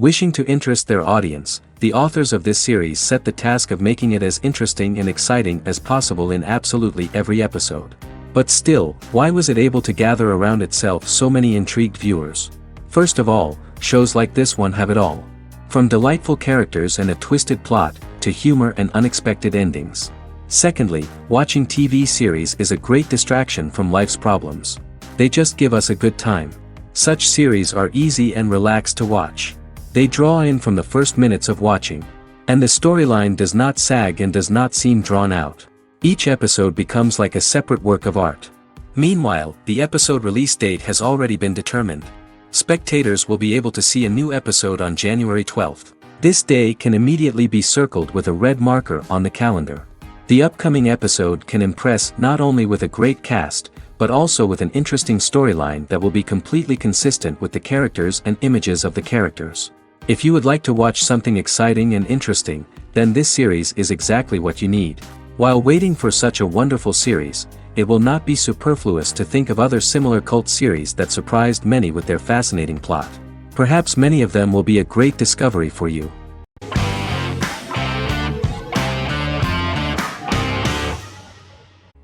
Wishing to interest their audience, the authors of this series set the task of making it as interesting and exciting as possible in absolutely every episode. But still, why was it able to gather around itself so many intrigued viewers? First of all, shows like this one have it all. From delightful characters and a twisted plot, to humor and unexpected endings. Secondly, watching TV series is a great distraction from life's problems. They just give us a good time. Such series are easy and relaxed to watch. They draw in from the first minutes of watching. And the storyline does not sag and does not seem drawn out. Each episode becomes like a separate work of art. Meanwhile, the episode release date has already been determined. Spectators will be able to see a new episode on January 12th. This day can immediately be circled with a red marker on the calendar. The upcoming episode can impress not only with a great cast, but also with an interesting storyline that will be completely consistent with the characters and images of the characters. If you would like to watch something exciting and interesting, then this series is exactly what you need. While waiting for such a wonderful series, it will not be superfluous to think of other similar cult series that surprised many with their fascinating plot. Perhaps many of them will be a great discovery for you.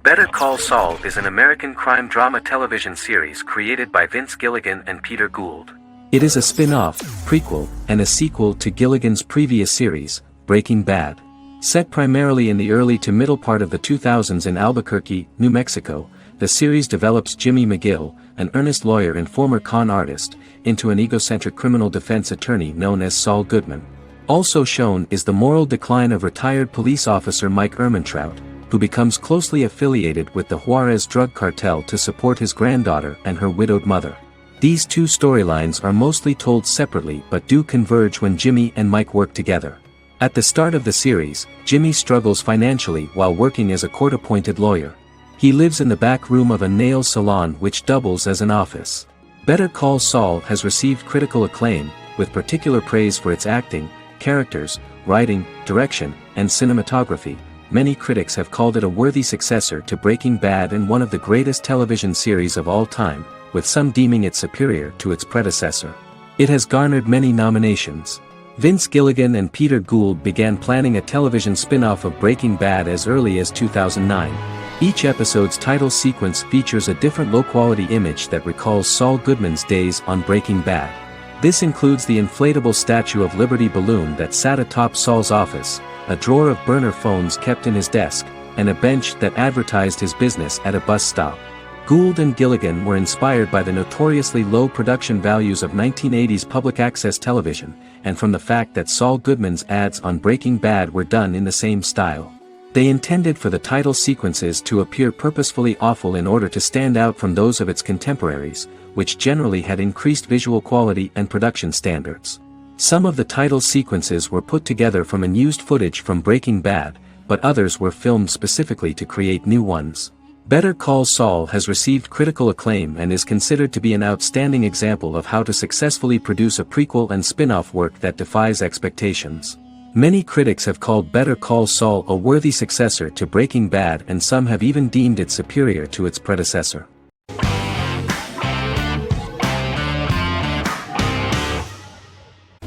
Better Call Saul is an American crime drama television series created by Vince Gilligan and Peter Gould. It is a spin-off, prequel, and a sequel to Gilligan's previous series, Breaking Bad. Set primarily in the early to middle part of the 2000s in Albuquerque, New Mexico, the series develops Jimmy McGill, an earnest lawyer and former con artist, into an egocentric criminal defense attorney known as Saul Goodman. Also shown is the moral decline of retired police officer Mike Ehrmantraut, who becomes closely affiliated with the Juarez drug cartel to support his granddaughter and her widowed mother. These two storylines are mostly told separately but do converge when Jimmy and Mike work together. At the start of the series, Jimmy struggles financially while working as a court-appointed lawyer. He lives in the back room of a nail salon which doubles as an office. Better Call Saul has received critical acclaim, with particular praise for its acting, characters, writing, direction, and cinematography. Many critics have called it a worthy successor to Breaking Bad and one of the greatest television series of all time, with some deeming it superior to its predecessor. It has garnered many nominations. Vince Gilligan and Peter Gould began planning a television spin-off of Breaking Bad as early as 2009. Each episode's title sequence features a different low-quality image that recalls Saul Goodman's days on Breaking Bad. This includes the inflatable Statue of Liberty balloon that sat atop Saul's office, a drawer of burner phones kept in his desk, and a bench that advertised his business at a bus stop. Gould and Gilligan were inspired by the notoriously low production values of 1980s public access television, and from the fact that Saul Goodman's ads on Breaking Bad were done in the same style. They intended for the title sequences to appear purposefully awful in order to stand out from those of its contemporaries, which generally had increased visual quality and production standards. Some of the title sequences were put together from unused footage from Breaking Bad, but others were filmed specifically to create new ones. Better Call Saul has received critical acclaim and is considered to be an outstanding example of how to successfully produce a prequel and spin-off work that defies expectations. Many critics have called Better Call Saul a worthy successor to Breaking Bad, and some have even deemed it superior to its predecessor.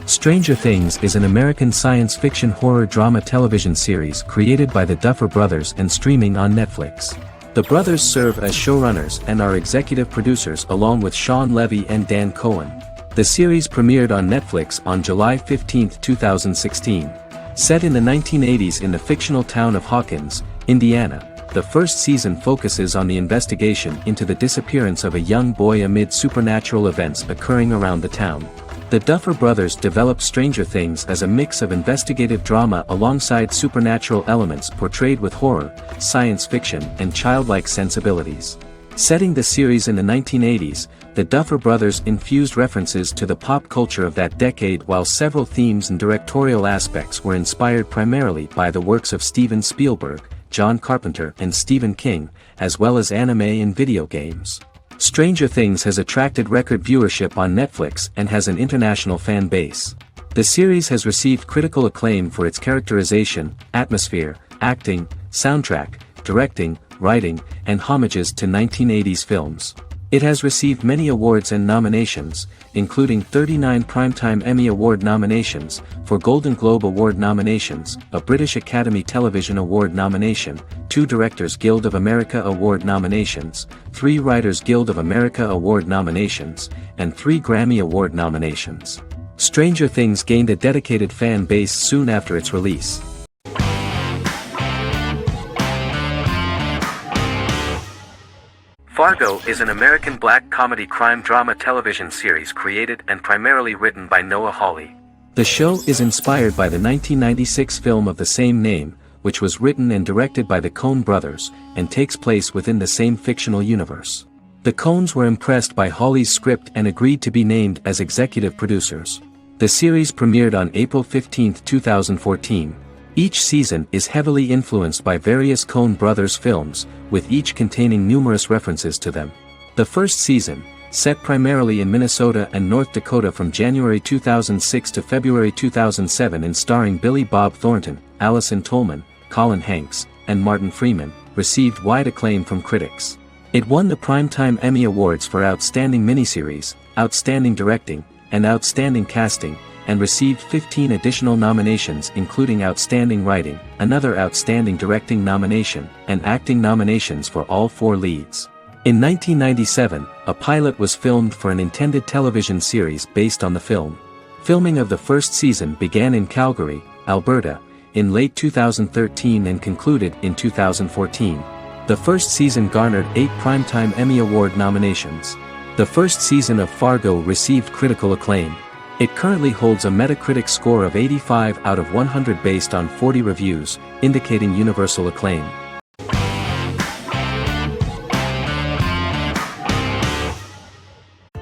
Stranger Things is an American science fiction horror drama television series created by the Duffer Brothers and streaming on Netflix. The brothers serve as showrunners and are executive producers along with Sean Levy and Dan Cohen. The series premiered on Netflix on July 15, 2016. Set in the 1980s in the fictional town of Hawkins, Indiana, the first season focuses on the investigation into the disappearance of a young boy amid supernatural events occurring around the town. The Duffer Brothers developed Stranger Things as a mix of investigative drama alongside supernatural elements portrayed with horror, science fiction, and childlike sensibilities. Setting the series in the 1980s, the Duffer Brothers infused references to the pop culture of that decade, while several themes and directorial aspects were inspired primarily by the works of Steven Spielberg, John Carpenter, and Stephen King, as well as anime and video games. Stranger Things has attracted record viewership on Netflix and has an international fan base. The series has received critical acclaim for its characterization, atmosphere, acting, soundtrack, directing, writing, and homages to 1980s films. It has received many awards and nominations, including 39 Primetime Emmy Award nominations, 4 Golden Globe Award nominations, a British Academy Television Award nomination, 2 Directors Guild of America Award nominations, 3 Writers Guild of America Award nominations, and 3 Grammy Award nominations. Stranger Things gained a dedicated fan base soon after its release. Fargo is an American black comedy crime drama television series created and primarily written by Noah Hawley. The show is inspired by the 1996 film of the same name, which was written and directed by the Coen brothers, and takes place within the same fictional universe. The Coens were impressed by Hawley's script and agreed to be named as executive producers. The series premiered on April 15, 2014. Each season is heavily influenced by various Coen brothers films, with each containing numerous references to them. The first season, set primarily in Minnesota and North Dakota from January 2006 to February 2007 and starring Billy Bob Thornton, Allison Tolman, Colin Hanks, and Martin Freeman, received wide acclaim from critics. It won the Primetime Emmy Awards for Outstanding Miniseries, Outstanding Directing, and Outstanding Casting, and received 15 additional nominations including Outstanding Writing, another Outstanding Directing nomination, and acting nominations for all 4 leads. In 1997, a pilot was filmed for an intended television series based on the film. Filming of the first season began in Calgary, Alberta, in late 2013 and concluded in 2014. The first season garnered 8 Primetime Emmy Award nominations. The first season of Fargo received critical acclaim. It currently holds a Metacritic score of 85 out of 100 based on 40 reviews, indicating universal acclaim.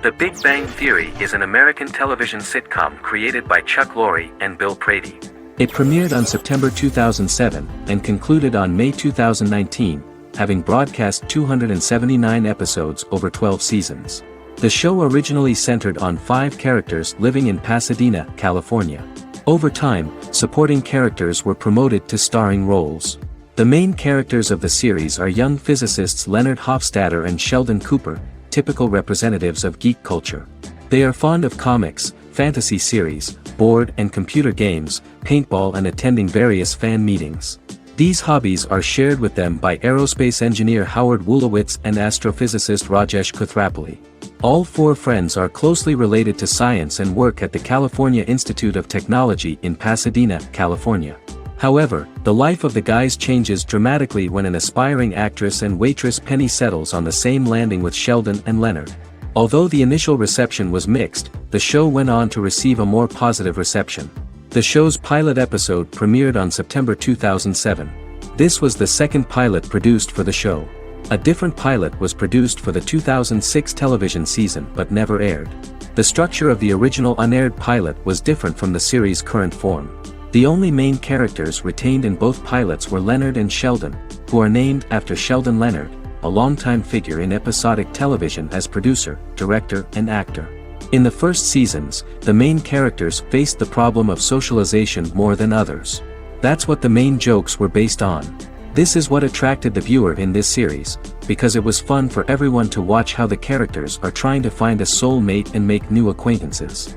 The Big Bang Theory is an American television sitcom created by Chuck Lorre and Bill Prady. It premiered on September 2007 and concluded on May 2019, having broadcast 279 episodes over 12 seasons. The show originally centered on 5 characters living in Pasadena, California. Over time, supporting characters were promoted to starring roles. The main characters of the series are young physicists Leonard Hofstadter and Sheldon Cooper, typical representatives of geek culture. They are fond of comics, fantasy series, board and computer games, paintball and attending various fan meetings. These hobbies are shared with them by aerospace engineer Howard Wolowitz and astrophysicist Rajesh Kuthrapalli. All 4 friends are closely related to science and work at the California Institute of Technology in Pasadena, California. However, the life of the guys changes dramatically when an aspiring actress and waitress Penny settles on the same landing with Sheldon and Leonard. Although the initial reception was mixed, the show went on to receive a more positive reception. The show's pilot episode premiered on September 2007. This was the second pilot produced for the show. A different pilot was produced for the 2006 television season but never aired. The structure of the original unaired pilot was different from the series' current form. The only main characters retained in both pilots were Leonard and Sheldon, who are named after Sheldon Leonard, a longtime figure in episodic television as producer, director, and actor. In the first seasons, the main characters faced the problem of socialization more than others. That's what the main jokes were based on. This is what attracted the viewer in this series, because it was fun for everyone to watch how the characters are trying to find a soul mate and make new acquaintances.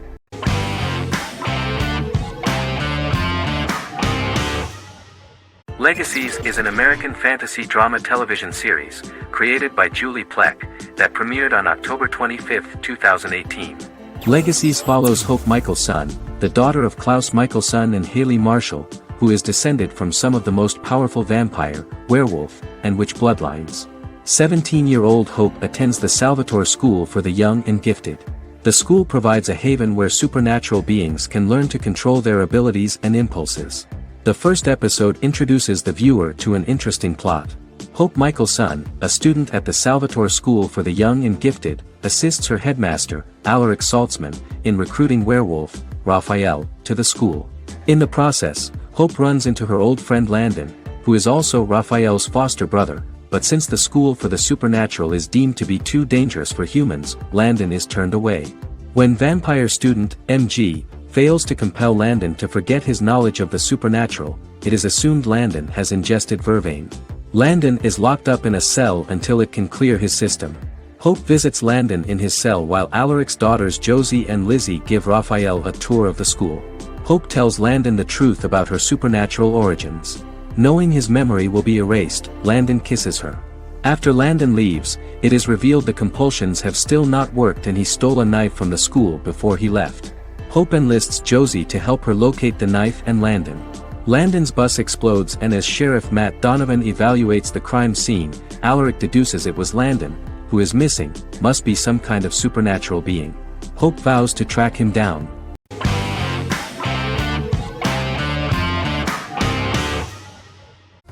Legacies is an American fantasy drama television series, created by Julie Plec, that premiered on October 25, 2018. Legacies follows Hope Michelson, the daughter of Klaus Michelson and Haley Marshall, who is descended from some of the most powerful vampire, werewolf, and witch bloodlines. 17-year-old Hope attends the Salvatore School for the Young and Gifted. The school provides a haven where supernatural beings can learn to control their abilities and impulses. The first episode introduces the viewer to an interesting plot. Hope Michelson, a student at the Salvatore School for the Young and Gifted, assists her headmaster, Alaric Saltzman, in recruiting werewolf, Raphael, to the school. In the process, Hope runs into her old friend Landon, who is also Raphael's foster brother, but since the school for the supernatural is deemed to be too dangerous for humans, Landon is turned away. When vampire student, MG, fails to compel Landon to forget his knowledge of the supernatural, it is assumed Landon has ingested vervain. Landon is locked up in a cell until it can clear his system. Hope visits Landon in his cell while Alaric's daughters Josie and Lizzie give Raphael a tour of the school. Hope tells Landon the truth about her supernatural origins. Knowing his memory will be erased, Landon kisses her. After Landon leaves, it is revealed the compulsions have still not worked and he stole a knife from the school before he left. Hope enlists Josie to help her locate the knife and Landon. Landon's bus explodes and as Sheriff Matt Donovan evaluates the crime scene, Alaric deduces it was Landon, who is missing, must be some kind of supernatural being. Hope vows to track him down.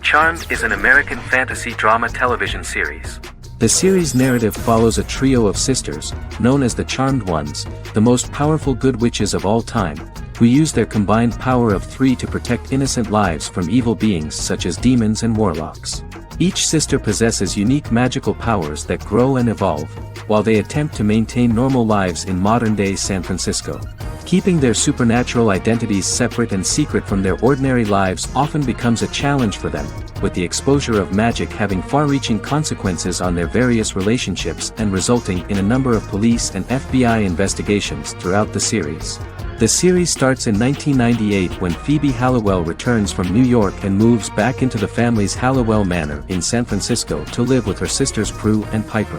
Charmed is an American fantasy drama television series. The series' narrative follows a trio of sisters, known as the Charmed Ones, the most powerful good witches of all time, who use their combined power of 3 to protect innocent lives from evil beings such as demons and warlocks. Each sister possesses unique magical powers that grow and evolve, while they attempt to maintain normal lives in modern-day San Francisco. Keeping their supernatural identities separate and secret from their ordinary lives often becomes a challenge for them, with the exposure of magic having far-reaching consequences on their various relationships and resulting in a number of police and FBI investigations throughout the series. The series starts in 1998 when Phoebe Halliwell returns from New York and moves back into the family's Halliwell Manor in San Francisco to live with her sisters Prue and Piper.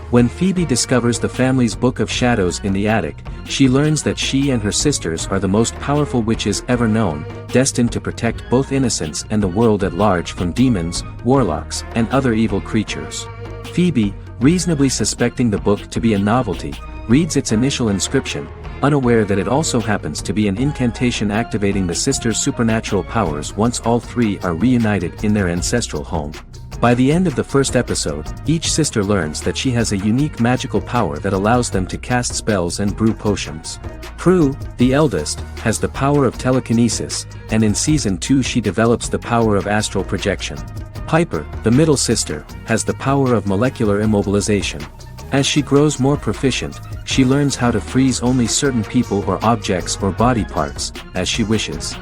When Phoebe discovers the family's Book of Shadows in the attic, she learns that she and her sisters are the most powerful witches ever known, destined to protect both innocents and the world at large from demons, warlocks, and other evil creatures. Phoebe, reasonably suspecting the book to be a novelty, reads its initial inscription, unaware that it also happens to be an incantation activating the sisters' supernatural powers once all 3 are reunited in their ancestral home. By the end of the first episode, each sister learns that she has a unique magical power that allows them to cast spells and brew potions. Prue, the eldest, has the power of telekinesis, and in Season 2 she develops the power of astral projection. Piper, the middle sister, has the power of molecular immobilization. As she grows more proficient, she learns how to freeze only certain people or objects or body parts, as she wishes.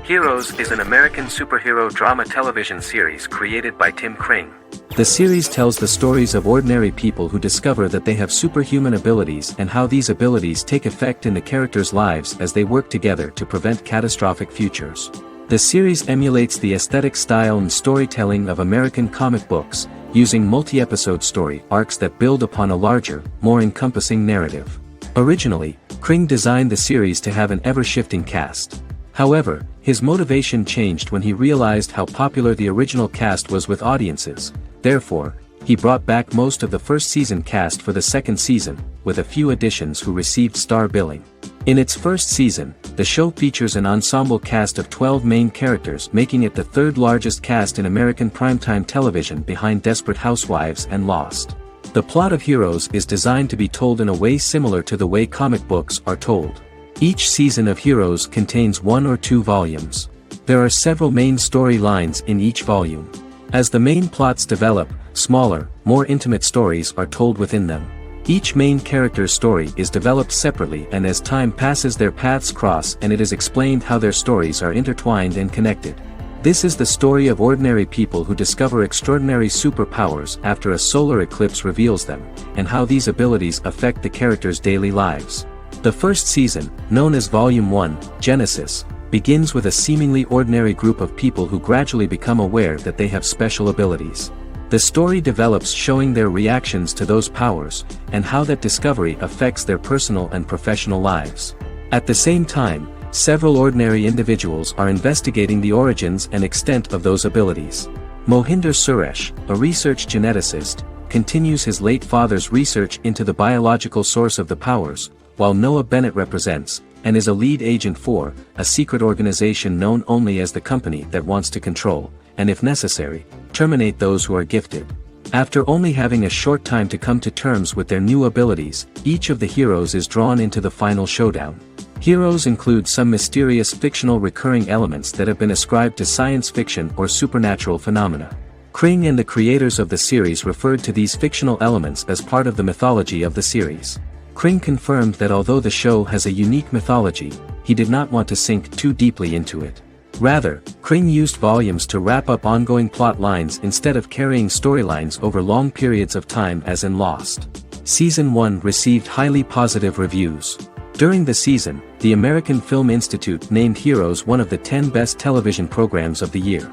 Heroes is an American superhero drama television series created by Tim Kring. The series tells the stories of ordinary people who discover that they have superhuman abilities and how these abilities take effect in the characters' lives as they work together to prevent catastrophic futures. The series emulates the aesthetic style and storytelling of American comic books, using multi-episode story arcs that build upon a larger, more encompassing narrative. Originally, Kring designed the series to have an ever-shifting cast. However, his motivation changed when he realized how popular the original cast was with audiences. Therefore, he brought back most of the first season cast for the second season, with a few additions who received star billing. In its first season, the show features an ensemble cast of 12 main characters, making it the third largest cast in American primetime television behind Desperate Housewives and Lost. The plot of Heroes is designed to be told in a way similar to the way comic books are told. Each season of Heroes contains 1 or 2 volumes. There are several main storylines in each volume. As the main plots develop, smaller, more intimate stories are told within them. Each main character's story is developed separately, and as time passes their paths cross and it is explained how their stories are intertwined and connected. This is the story of ordinary people who discover extraordinary superpowers after a solar eclipse reveals them, and how these abilities affect the characters' daily lives. The first season, known as Volume 1, Genesis, begins with a seemingly ordinary group of people who gradually become aware that they have special abilities. The story develops showing their reactions to those powers, and how that discovery affects their personal and professional lives. At the same time, several ordinary individuals are investigating the origins and extent of those abilities. Mohinder Suresh, a research geneticist, continues his late father's research into the biological source of the powers, while Noah Bennett represents, and is a lead agent for, a secret organization known only as the company that wants to control, and if necessary, terminate those who are gifted. After only having a short time to come to terms with their new abilities, each of the heroes is drawn into the final showdown. Heroes include some mysterious fictional recurring elements that have been ascribed to science fiction or supernatural phenomena. Kring and the creators of the series referred to these fictional elements as part of the mythology of the series. Kring confirmed that although the show has a unique mythology, he did not want to sink too deeply into it. Rather, Crane used volumes to wrap up ongoing plot lines instead of carrying storylines over long periods of time as in Lost. Season 1 received highly positive reviews. During the season, the American Film Institute named Heroes one of the 10 best television programs of the year.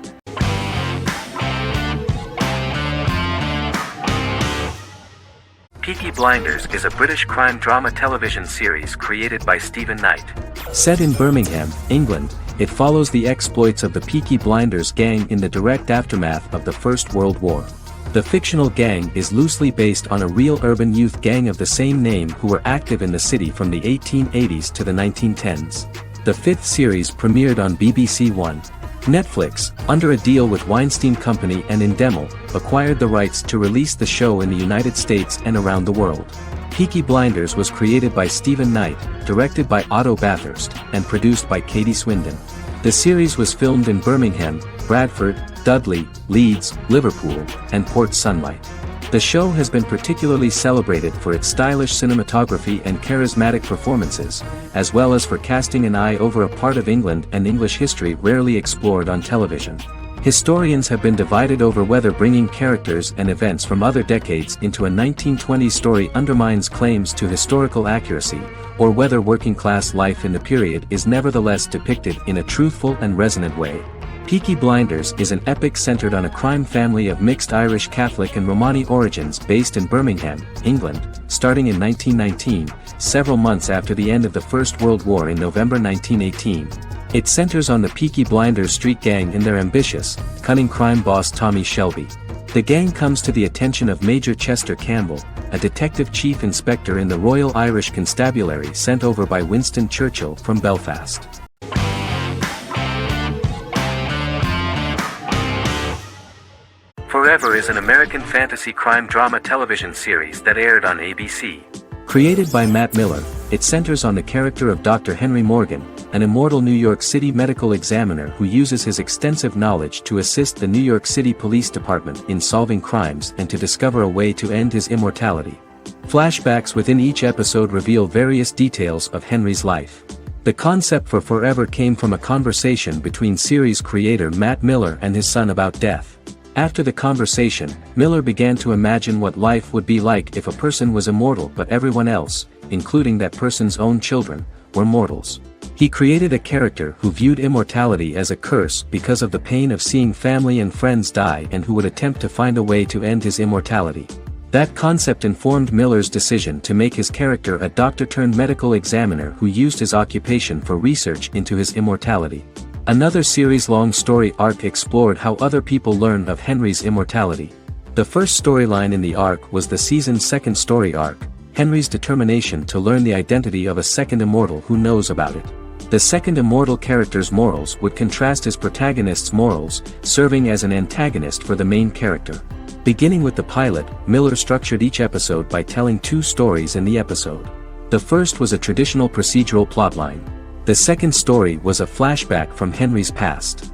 Peaky Blinders is a British crime drama television series created by Stephen Knight. Set in Birmingham, England, it follows the exploits of the Peaky Blinders gang in the direct aftermath of the First World War. The fictional gang is loosely based on a real urban youth gang of the same name who were active in the city from the 1880s to the 1910s. The fifth series premiered on BBC One. Netflix, under a deal with Weinstein Company and Endemol, acquired the rights to release the show in the United States and around the world. Peaky Blinders was created by Stephen Knight, directed by Otto Bathurst, and produced by Katie Swindon. The series was filmed in Birmingham, Bradford, Dudley, Leeds, Liverpool, and Port Sunlight. The show has been particularly celebrated for its stylish cinematography and charismatic performances, as well as for casting an eye over a part of England and English history rarely explored on television. Historians have been divided over whether bringing characters and events from other decades into a 1920s story undermines claims to historical accuracy, or whether working-class life in the period is nevertheless depicted in a truthful and resonant way. Peaky Blinders is an epic centered on a crime family of mixed Irish Catholic and Romani origins based in Birmingham, England, starting in 1919, several months after the end of the First World War in November 1918. It centers on the Peaky Blinders street gang and their ambitious, cunning crime boss Tommy Shelby. The gang comes to the attention of Major Chester Campbell, a detective chief inspector in the Royal Irish Constabulary sent over by Winston Churchill from Belfast. Forever is an American fantasy crime drama television series that aired on ABC. Created by Matt Miller, it centers on the character of Dr. Henry Morgan, an immortal New York City medical examiner who uses his extensive knowledge to assist the New York City Police Department in solving crimes and to discover a way to end his immortality. Flashbacks within each episode reveal various details of Henry's life. The concept for Forever came from a conversation between series creator Matt Miller and his son about death. After the conversation, Miller began to imagine what life would be like if a person was immortal but everyone else, including that person's own children, were mortals. He created a character who viewed immortality as a curse because of the pain of seeing family and friends die and who would attempt to find a way to end his immortality. That concept informed Miller's decision to make his character a doctor-turned-medical examiner who used his occupation for research into his immortality. Another series-long story arc explored how other people learned of Henry's immortality. The first storyline in the arc was the season's second story arc, Henry's determination to learn the identity of a second immortal who knows about it. The second immortal character's morals would contrast his protagonist's morals, serving as an antagonist for the main character. Beginning with the pilot, Miller structured each episode by telling two stories in the episode. The first was a traditional procedural plotline. The second story was a flashback from Henry's past.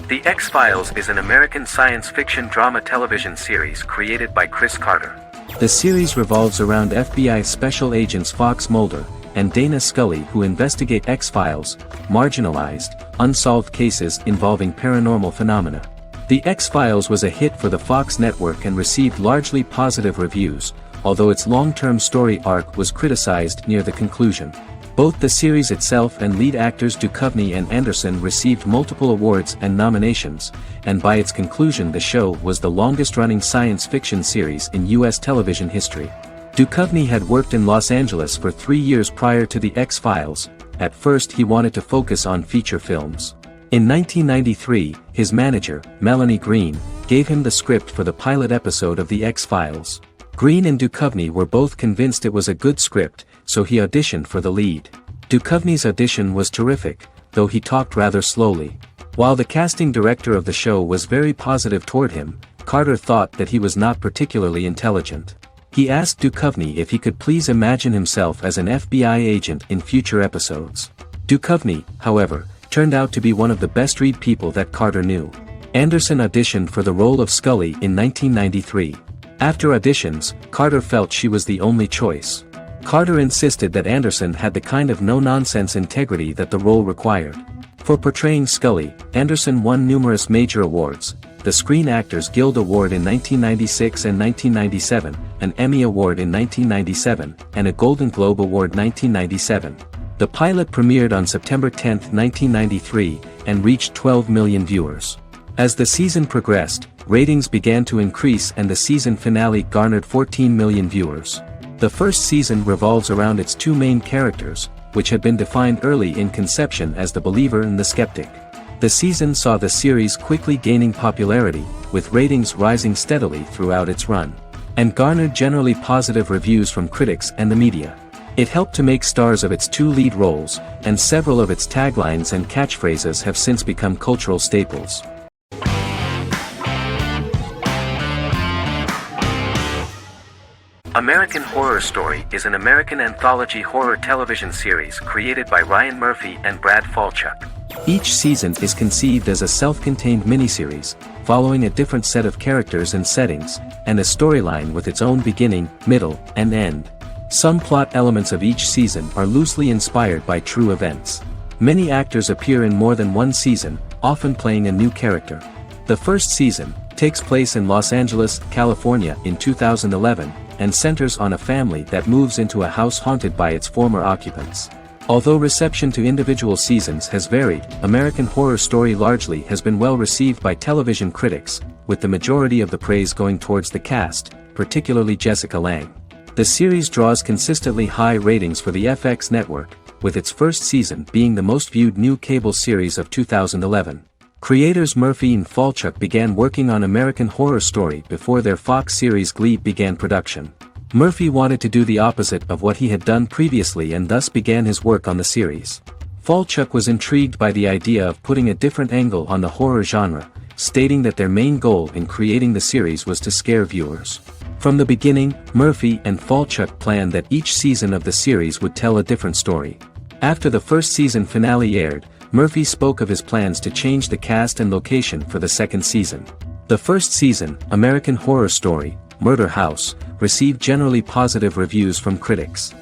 The X-Files is an American science fiction drama television series created by Chris Carter. The series revolves around FBI special agents Fox Mulder and Dana Scully who investigate X-Files, marginalized, unsolved cases involving paranormal phenomena. The X-Files was a hit for the Fox network and received largely positive reviews, although its long-term story arc was criticized near the conclusion. Both the series itself and lead actors Duchovny and Anderson received multiple awards and nominations, and by its conclusion the show was the longest-running science fiction series in U.S. television history. Duchovny had worked in Los Angeles for 3 years prior to The X-Files. At first he wanted to focus on feature films. In 1993, his manager, Melanie Green, gave him the script for the pilot episode of The X-Files. Green and Duchovny were both convinced it was a good script, so he auditioned for the lead. Duchovny's audition was terrific, though he talked rather slowly. While the casting director of the show was very positive toward him, Carter thought that he was not particularly intelligent. He asked Duchovny if he could please imagine himself as an FBI agent in future episodes. Duchovny, however, turned out to be one of the best-read people that Carter knew. Anderson auditioned for the role of Scully in 1993. After auditions, Carter felt she was the only choice. Carter insisted that Anderson had the kind of no-nonsense integrity that the role required. For portraying Scully, Anderson won numerous major awards, the Screen Actors Guild Award in 1996 and 1997, an Emmy Award in 1997, and a Golden Globe Award 1997. The pilot premiered on September 10, 1993, and reached 12 million viewers. As the season progressed, ratings began to increase and the season finale garnered 14 million viewers. The first season revolves around its two main characters, which had been defined early in conception as the believer and the skeptic. The season saw the series quickly gaining popularity, with ratings rising steadily throughout its run, and garnered generally positive reviews from critics and the media. It helped to make stars of its two lead roles, and several of its taglines and catchphrases have since become cultural staples. American Horror Story is an American anthology horror television series created by Ryan Murphy and Brad Falchuk. Each season is conceived as a self-contained miniseries, following a different set of characters and settings, and a storyline with its own beginning, middle, and end. Some plot elements of each season are loosely inspired by true events. Many actors appear in more than one season, often playing a new character. The first season takes place in Los Angeles, California in 2011, and centers on a family that moves into a house haunted by its former occupants. Although reception to individual seasons has varied, American Horror Story largely has been well received by television critics, with the majority of the praise going towards the cast, particularly Jessica Lange. The series draws consistently high ratings for the FX network, with its first season being the most viewed new cable series of 2011. Creators Murphy and Falchuk began working on American Horror Story before their Fox series Glee began production. Murphy wanted to do the opposite of what he had done previously and thus began his work on the series. Falchuk was intrigued by the idea of putting a different angle on the horror genre, stating that their main goal in creating the series was to scare viewers. From the beginning, Murphy and Falchuk planned that each season of the series would tell a different story. After the first season finale aired, Murphy spoke of his plans to change the cast and location for the second season. The first season, American Horror Story, Murder House, received generally positive reviews from critics.